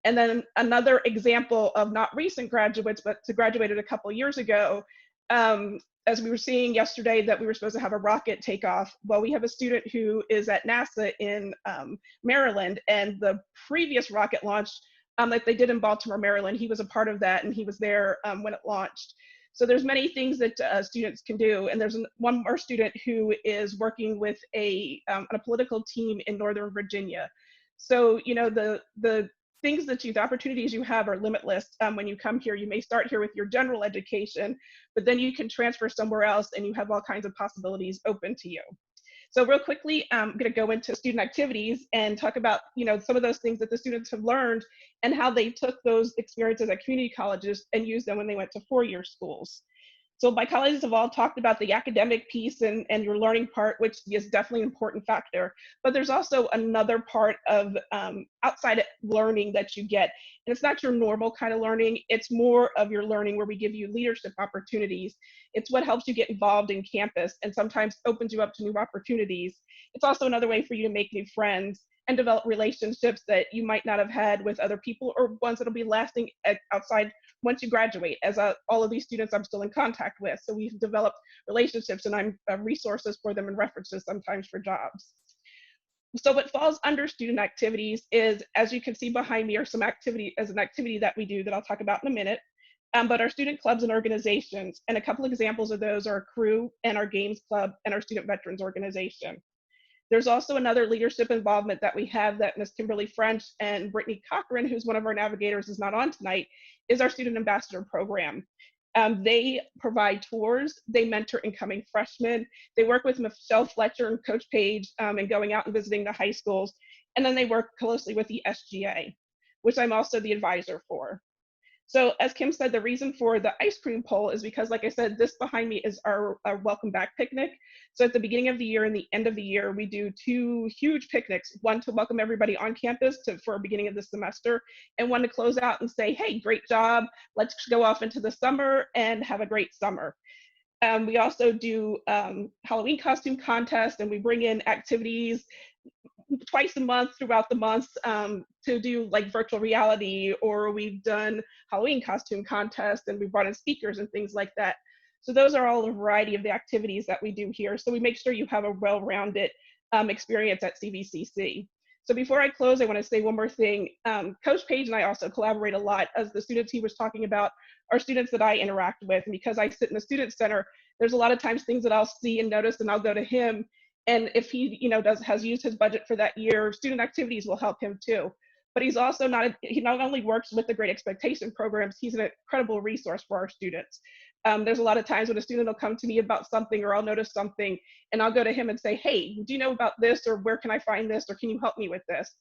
And then another example of not recent graduates, but graduated a couple years ago, as we were seeing yesterday that we were supposed to have a rocket takeoff. Well, we have a student who is at NASA in Maryland, and the previous rocket launch that they did in Baltimore, Maryland, he was a part of that, and he was there when it launched. So there's many things that students can do, and there's one more student who is working with on a political team in Northern Virginia. So, you know, the opportunities you have are limitless. When you come here, you may start here with your general education, but then you can transfer somewhere else and you have all kinds of possibilities open to you. So real quickly, I'm going to go into student activities and talk about, you know, some of those things that the students have learned and how they took those experiences at community colleges and used them when they went to 4-year schools. So my colleagues have all talked about the academic piece and your learning part, which is definitely an important factor. But there's also another part of outside learning that you get. And it's not your normal kind of learning. It's more of your learning where we give you leadership opportunities. It's what helps you get involved in campus and sometimes opens you up to new opportunities. It's also another way for you to make new friends. and develop relationships that you might not have had with other people, or ones that'll be lasting outside once you graduate. As all of these students I'm still in contact with, so we've developed relationships, and I'm resources for them and references sometimes for jobs. So what falls under student activities is, as you can see behind me, are some activity that we do that I'll talk about in a minute. But our student clubs and organizations, and a couple examples of those are Crew and our Games Club and our Student Veterans Organization. There's also another leadership involvement that we have that Ms. Kimberly French and Brittany Cochran, who's one of our navigators, is not on tonight, is our Student Ambassador Program. They provide tours, they mentor incoming freshmen, they work with Michelle Fletcher and Coach Page and going out and visiting the high schools, and then they work closely with the SGA, which I'm also the advisor for. So as Kim said, the reason for the ice cream poll is because, like I said, this behind me is our welcome back picnic. So at the beginning of the year and the end of the year, we do 2 huge picnics, one to welcome everybody on campus for beginning of the semester, and one to close out and say, hey, great job, let's go off into the summer and have a great summer. We also do Halloween costume contest, and we bring in activities twice a month throughout the months to do like virtual reality, or we've done Halloween costume contest, and we brought in speakers and things like that. So those are all a variety of the activities that we do here. So we make sure you have a well-rounded experience at CVCC. So before I close, I want to say one more thing. Coach Page and I also collaborate a lot, as the students he was talking about are students that I interact with. And because I sit in the student center, there's a lot of times things that I'll see and notice, and I'll go to him. And if he, has used his budget for that year, student activities will help him too. But he not only works with the Great Expectation programs, he's an incredible resource for our students. There's a lot of times when a student will come to me about something, or I'll notice something, and I'll go to him and say, hey, do you know about this, or where can I find this, or can you help me with this?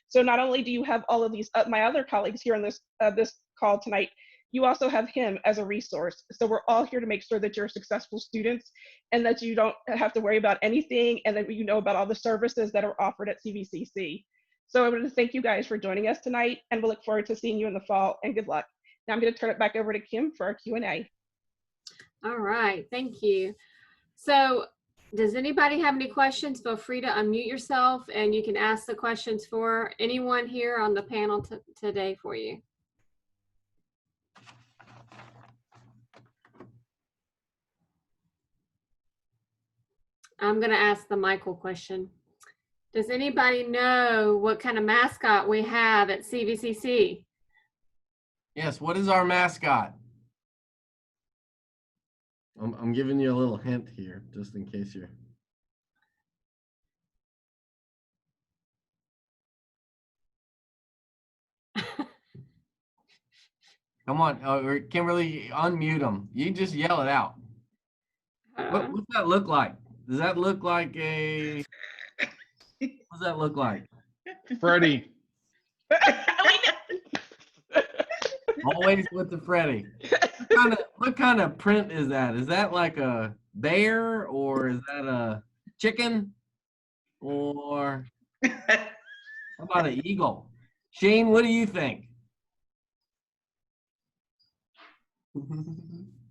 So not only do you have all of these, my other colleagues here on this call tonight, you also have him as a resource. So we're all here to make sure that you're successful students, and that you don't have to worry about anything, and that you know about all the services that are offered at CVCC. So I want to thank you guys for joining us tonight, and we'll look forward to seeing you in the fall, and good luck. Now I'm going to turn it back over to Kim for our Q&A. All right, thank you. So does anybody have any questions? Feel free to unmute yourself, and you can ask the questions for anyone here on the panel today for you. I'm going to ask the Michael question. Does anybody know what kind of mascot we have at CVCC? Yes, what is our mascot? I'm giving you a little hint here, just in case you're... Come on, Kimberly, unmute them. You just yell it out. What's that look like? Does that look like a... What does that look like? Freddie. Always with the Freddy. What kind of print is that? Is that like a bear, or is that a chicken, or how about an eagle? Shane, what do you think?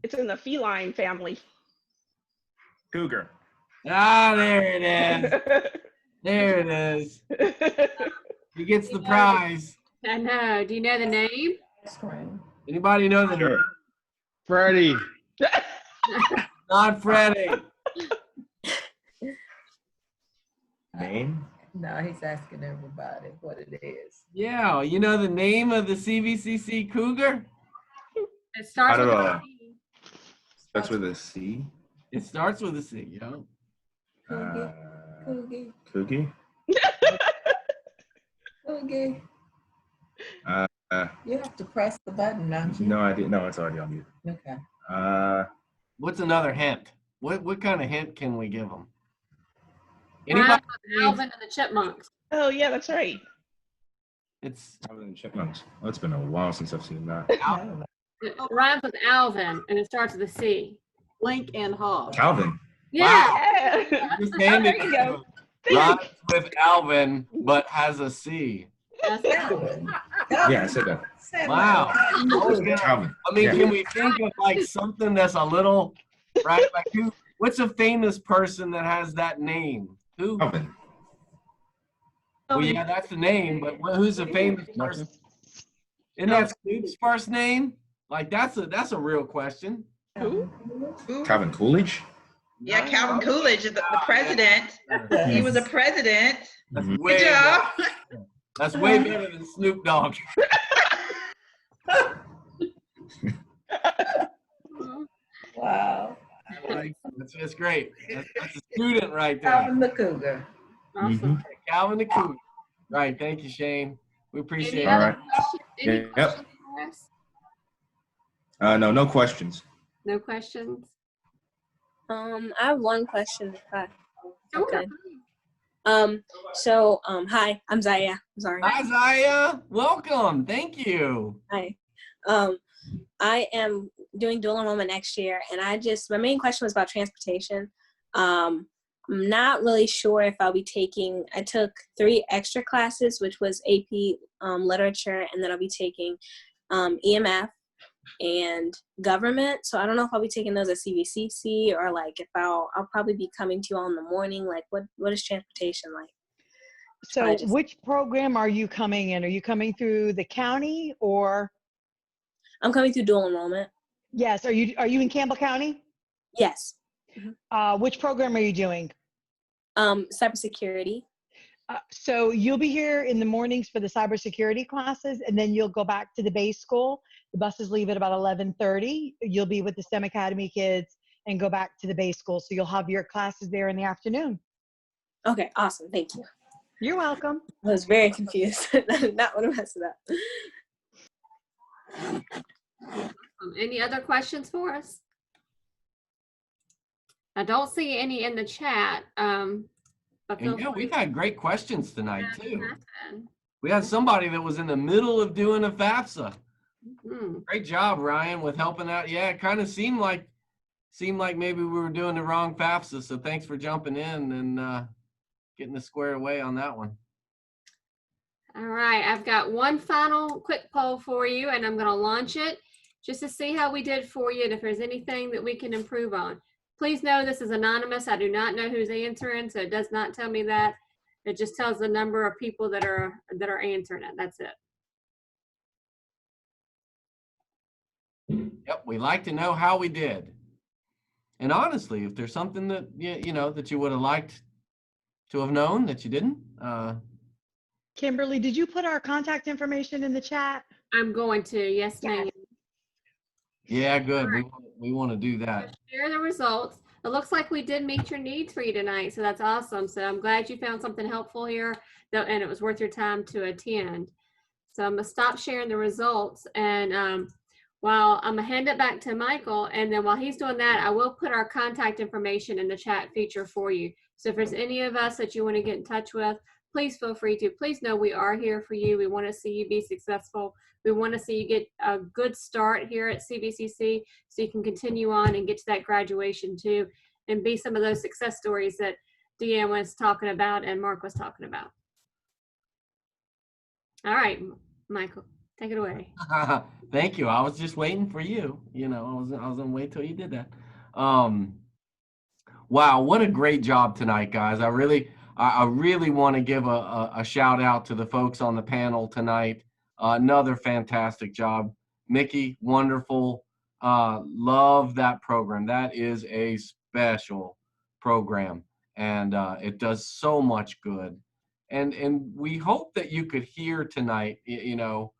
It's in the feline family. Cougar. Ah, there it is. There it is. He gets the prize. I know. Do you know the name? Anybody know the name? Freddie. Not Freddie. Name? No, he's asking everybody what it is. Yeah, you know the name of the CVCC Cougar? It starts with a C. Starts with a C. It starts with a C, yeah. Coogie. Cookie? Coogie. You have to press the button, don't you? No, I didn't. No, it's already on mute. Okay. What's another hint? What kind of hint can we give them? Rhymes with Alvin and the Chipmunks. Oh yeah, that's right. It's Alvin and Chipmunks. Oh, it's been a while since I've seen that. It rhymes with Alvin, and it starts with a C. Link and Hog. Calvin. Yeah. just There handed you go. rhymes with Alvin, but has a C. That's Calvin. Yeah, I said that. Wow. Calvin. I mean, Yeah. can we think of like something that's a little, right? Like what's a famous person that has that name? Who? Calvin. Well, yeah, that's the name, but who's the famous person? Nothing. Isn't that Snoop's first name? Like that's a real question. Who? Who? Calvin Coolidge? Yeah, Calvin Coolidge, the president. He was a president. That's Mhm. way Good job. better. That's way better than Snoop Dogg. Wow. That's great. That's a student right there. Calvin the Cougar. Awesome. Calvin the Cool. Right. Thank you, Shane. We appreciate Any it. All other right. questions? Any Yep. questions for us? No questions. No questions? I have one question. Sure. Okay. Hi, I'm Zaya. Sorry. Hi, Zaya. Welcome. Thank you. Hi. I am doing dual enrollment next year, and my main question was about transportation. I'm not really sure if I'll be I took 3 extra classes, which was AP literature, and then I'll be taking EMF and government. So I don't know if I'll be taking those at CVCC or like if I'll probably be coming to you all in the morning. Like what is transportation like? So which program are you coming in? Are you coming through the county or? I'm coming through dual enrollment. Yes. Are you in Campbell County? Yes. Which program are you doing? Cybersecurity. So you'll be here in the mornings for the cybersecurity classes, and then you'll go back to the base school. The buses leave at about 11:30. You'll be with the STEM Academy kids and go back to the base school. So you'll have your classes there in the afternoon. Okay, awesome. Thank you. You're welcome. I was very confused. Not want to mess it up. Any other questions for us? I don't see any in the chat. But And yeah, we've had great questions tonight too. happen. We had somebody that was in the middle of doing a FAFSA. Mhm. Great job, Ryan, with helping out. Yeah, it kind of seemed like maybe we were doing the wrong FAFSA. So thanks for jumping in and getting us squared away on that one. All right, I've got one final quick poll for you, and I'm going to launch it just to see how we did for you and if there's anything that we can improve on. Please know this is anonymous. I do not know who's answering, so it does not tell me that. It just tells the number of people that are answering it. That's it. Yep, we like to know how we did. And honestly, if there's something that you know that you would have liked to have known that you didn't, Kimberly, did you put our contact information in the chat? I'm going to. Yes, ma'am. yeah, good. We want to do that. Share the results. It looks like we did meet your needs for you tonight, so that's awesome. So I'm glad you found something helpful here, and it was worth your time to attend. So I'm gonna stop sharing the results, and while I'm gonna hand it back to Michael, and then while he's doing that, I will put our contact information in the chat feature for you. So if there's any of us that you want to get in touch with, please feel free to. Please know we are here for you. We want to see you be successful. We want to see you get a good start here at CVCC so you can continue on and get to that graduation too and be some of those success stories that Deanne was talking about and Mark was talking about. All right, Michael, take it away. Thank you. I was just waiting for you. You know, I was gonna wait till you did that. Wow, what a great job tonight, guys. I really want to give a shout out to the folks on the panel tonight. Another fantastic job. Mickey, wonderful. Love that program. That is a special program, and it does so much good. And we hope that you could hear tonight, you know,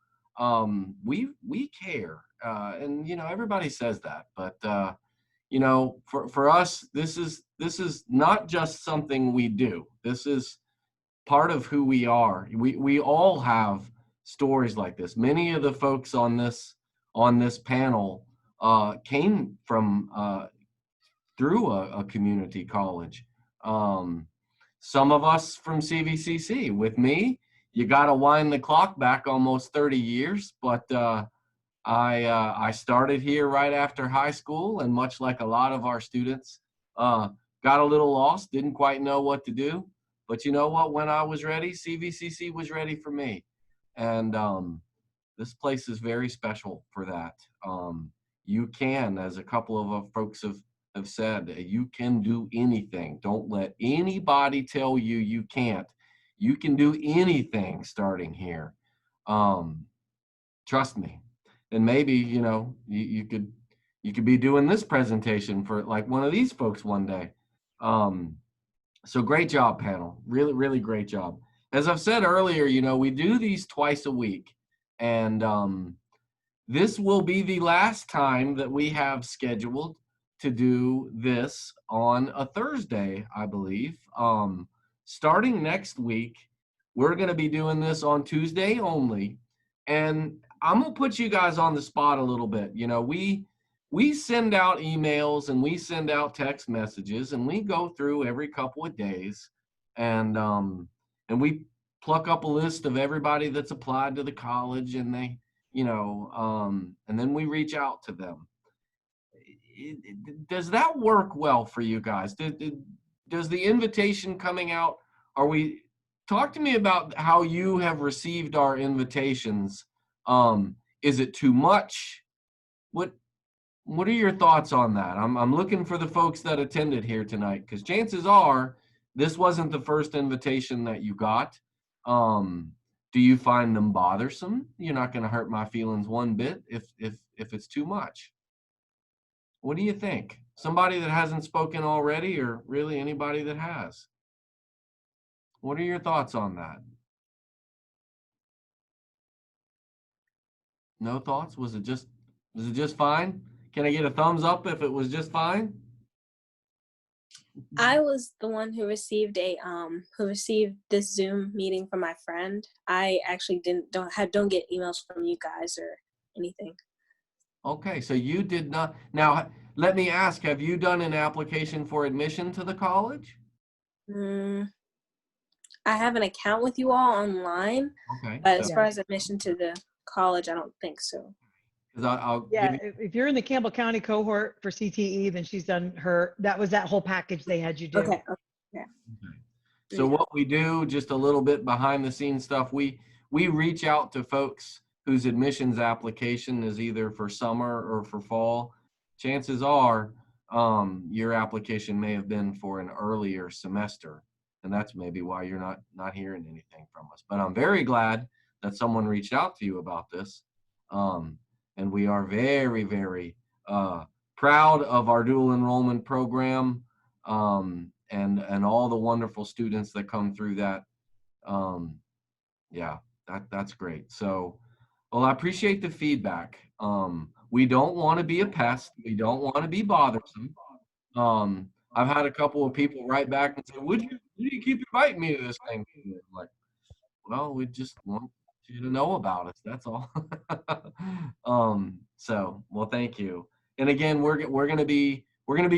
we care. And, you know, everybody says that, but, you know, for us, this is not just something we do. This is part of who we are. We all have stories like this. Many of the folks on this panel came from through a community college. Some of us from CVCC. With me, you got to wind the clock back almost 30 years, but I started here right after high school, and much like a lot of our students, got a little lost, didn't quite know what to do. But you know what? When I was ready, CVCC was ready for me. And this place is very special for that. You can, as a couple of folks have said, you can do anything. Don't let anybody tell you you can't. You can do anything starting here. Trust me. And maybe, you could be doing this presentation for like one of these folks one day. So great job, panel. Really, really great job. As I've said earlier, we do these twice a week, and this will be the last time that we have scheduled to do this on a Thursday, I believe. Starting next week, we're going to be doing this on Tuesday only. And I'm going to put you guys on the spot a little bit. We send out emails and we send out text messages, and we go through every couple of days, and we pluck up a list of everybody that's applied to the college, and they, and then we reach out to them. Does that work well for you guys? Does the invitation coming out, talk to me about how you have received our invitations. Is it too much? What are your thoughts on that? I'm looking for the folks that attended here tonight, because chances are this wasn't the first invitation that you got. Do you find them bothersome? You're not going to hurt my feelings one bit if it's too much. What do you think? Somebody that hasn't spoken already, or really anybody that has? What are your thoughts on that? No thoughts? Was it just fine? Can I get a thumbs up if it was just fine? I was the one who received this Zoom meeting from my friend. I actually don't get emails from you guys or anything. Okay, so you did not. Now, let me ask, have you done an application for admission to the college? I have an account with you all online, okay, but as far as admission to the college, I don't think so. If you're in the Campbell County cohort for CTE, then she's done that was that whole package they had you do. Okay. So what we do, just a little bit behind the scenes stuff, we reach out to folks whose admissions application is either for summer or for fall. Chances are your application may have been for an earlier semester, and that's maybe why you're not hearing anything from us. But I'm very glad that someone reached out to you about this. And we are very, very proud of our dual enrollment program, and all the wonderful students that come through that. That's great. So, well, I appreciate the feedback. We don't want to be a pest. We don't want to be bothersome. I've had a couple of people write back and say, would you keep inviting me to this thing? I'm like, well, we just want you to know about us. That's all. So, well, thank you. And again, we're going to be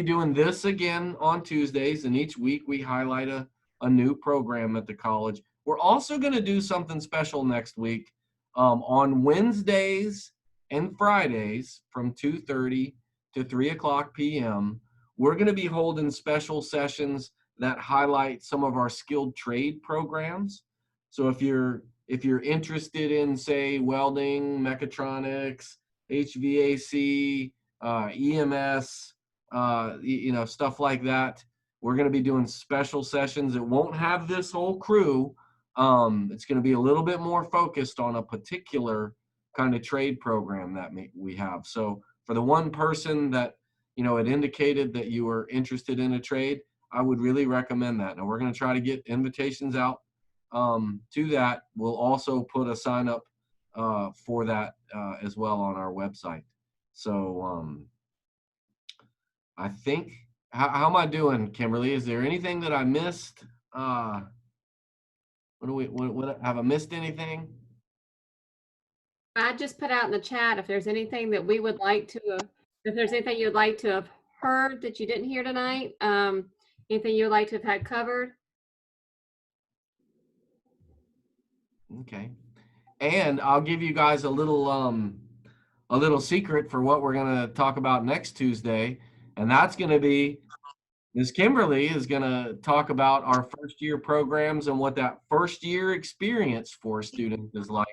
doing this again on Tuesdays, and each week we highlight a new program at the college. We're also going to do something special next week. On Wednesdays and Fridays from 2:30 to 3:00 p.m., we're going to be holding special sessions that highlight some of our skilled trade programs. So if you're interested in, say, welding, mechatronics, HVAC, EMS, stuff like that, we're going to be doing special sessions. It won't have this whole crew. It's going to be a little bit more focused on a particular kind of trade program that we have. So for the one person that, it indicated that you were interested in a trade, I would really recommend that. Now we're going to try to get invitations out to that. We'll also put a sign up for that as well on our website. So I think, how am I doing, Kimberly? Is there anything that I missed? What have I missed anything? I just put out in the chat if there's anything that we would like to, if there's anything you'd like to have heard that you didn't hear tonight, anything you'd like to have had covered. Okay. And I'll give you guys a little secret for what we're going to talk about next Tuesday. And that's going to be, Ms. Kimberly is going to talk about our first year programs and what that first year experience for students is like.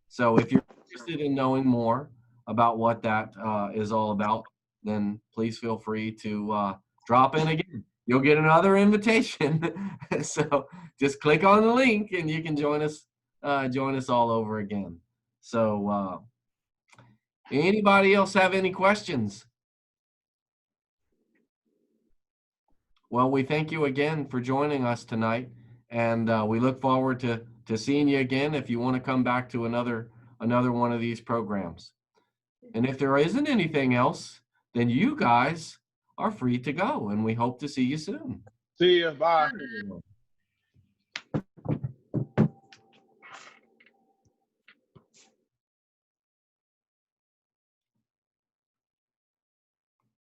So if you're interested in knowing more about what that is all about, then please feel free to drop in again. you'll get another invitation. So just click on the link and you can join us all over again. So anybody else have any questions? Well, we thank you again for joining us tonight, and we look forward to seeing you again if you want to come back to another one of these programs. And if there isn't anything else, then you guys are free to go, and we hope to see you soon. See you. Bye. Bye, everyone.